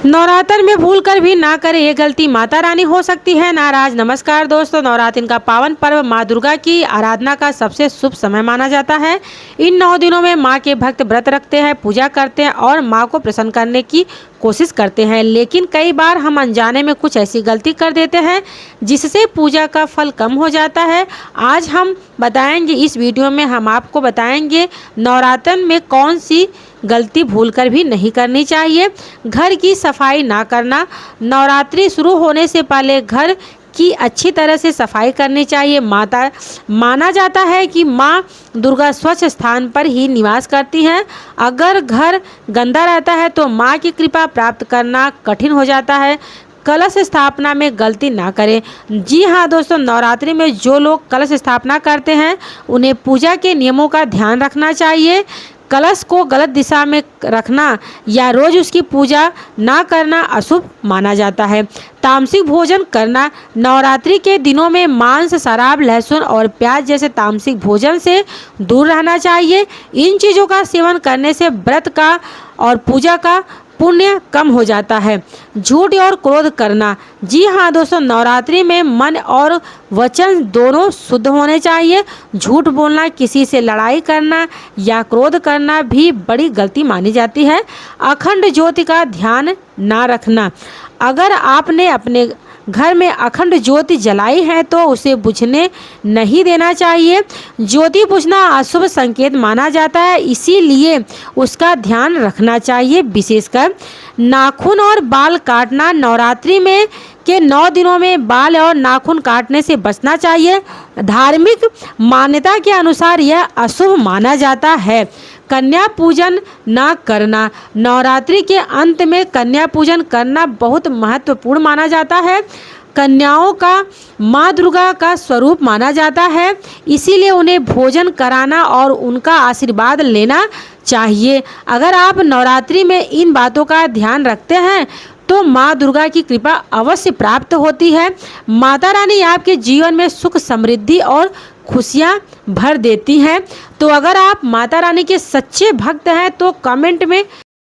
नवरात्र में भूल कर भी ना करें, ये गलती माता रानी हो सकती है नाराज। नमस्कार दोस्तों, नवरात्र का पावन पर्व माँ दुर्गा की आराधना का सबसे शुभ समय माना जाता है। इन 9 दिनों में माँ के भक्त व्रत रखते हैं, पूजा करते हैं और माँ को प्रसन्न करने की कोशिश करते हैं। लेकिन कई बार हम अनजाने में कुछ ऐसी गलती कर देते हैं जिससे पूजा का फल कम हो जाता है। आज हम बताएंगे, इस वीडियो में हम आपको बताएंगे नवरात्र में कौन सी गलती भूलकर भी नहीं करनी चाहिए। घर की सफाई ना करना। नवरात्रि शुरू होने से पहले घर की अच्छी तरह से सफाई करनी चाहिए। माना जाता है कि माँ दुर्गा स्वच्छ स्थान पर ही निवास करती हैं। अगर घर गंदा रहता है तो माँ की कृपा प्राप्त करना कठिन हो जाता है। कलश स्थापना में गलती ना करें। जी हाँ दोस्तों, नवरात्रि में जो लोग कलश स्थापना करते हैं उन्हें पूजा के नियमों का ध्यान रखना चाहिए। कलश को गलत दिशा में रखना या रोज उसकी पूजा ना करना अशुभ माना जाता है। तामसिक भोजन करना। नवरात्रि के दिनों में मांस, शराब, लहसुन और प्याज जैसे तामसिक भोजन से दूर रहना चाहिए। इन चीज़ों का सेवन करने से व्रत का और पूजा का पुण्य कम हो जाता है। झूठ और क्रोध करना। जी हाँ दोस्तों, नवरात्रि में मन और वचन दोनों शुद्ध होने चाहिए। झूठ बोलना, किसी से लड़ाई करना या क्रोध करना भी बड़ी गलती मानी जाती है। अखंड ज्योति का ध्यान ना रखना। अगर आपने अपने घर में अखंड ज्योति जलाई है तो उसे बुझने नहीं देना चाहिए। ज्योति बुझना अशुभ संकेत माना जाता है, इसीलिए उसका ध्यान रखना चाहिए। विशेषकर नाखून और बाल काटना। नवरात्रि में के 9 दिनों में बाल और नाखून काटने से बचना चाहिए। धार्मिक मान्यता के अनुसार यह अशुभ माना जाता है। कन्या पूजन ना करना। नवरात्रि के अंत में कन्या पूजन करना बहुत महत्वपूर्ण माना जाता है। कन्याओं का माँ दुर्गा का स्वरूप माना जाता है, इसीलिए उन्हें भोजन कराना और उनका आशीर्वाद लेना चाहिए। अगर आप नवरात्रि में इन बातों का ध्यान रखते हैं तो माँ दुर्गा की कृपा अवश्य प्राप्त होती है। माता रानी आपके जीवन में सुख, समृद्धि और खुशियाँ भर देती हैं। तो अगर आप माता रानी के सच्चे भक्त हैं तो कमेंट में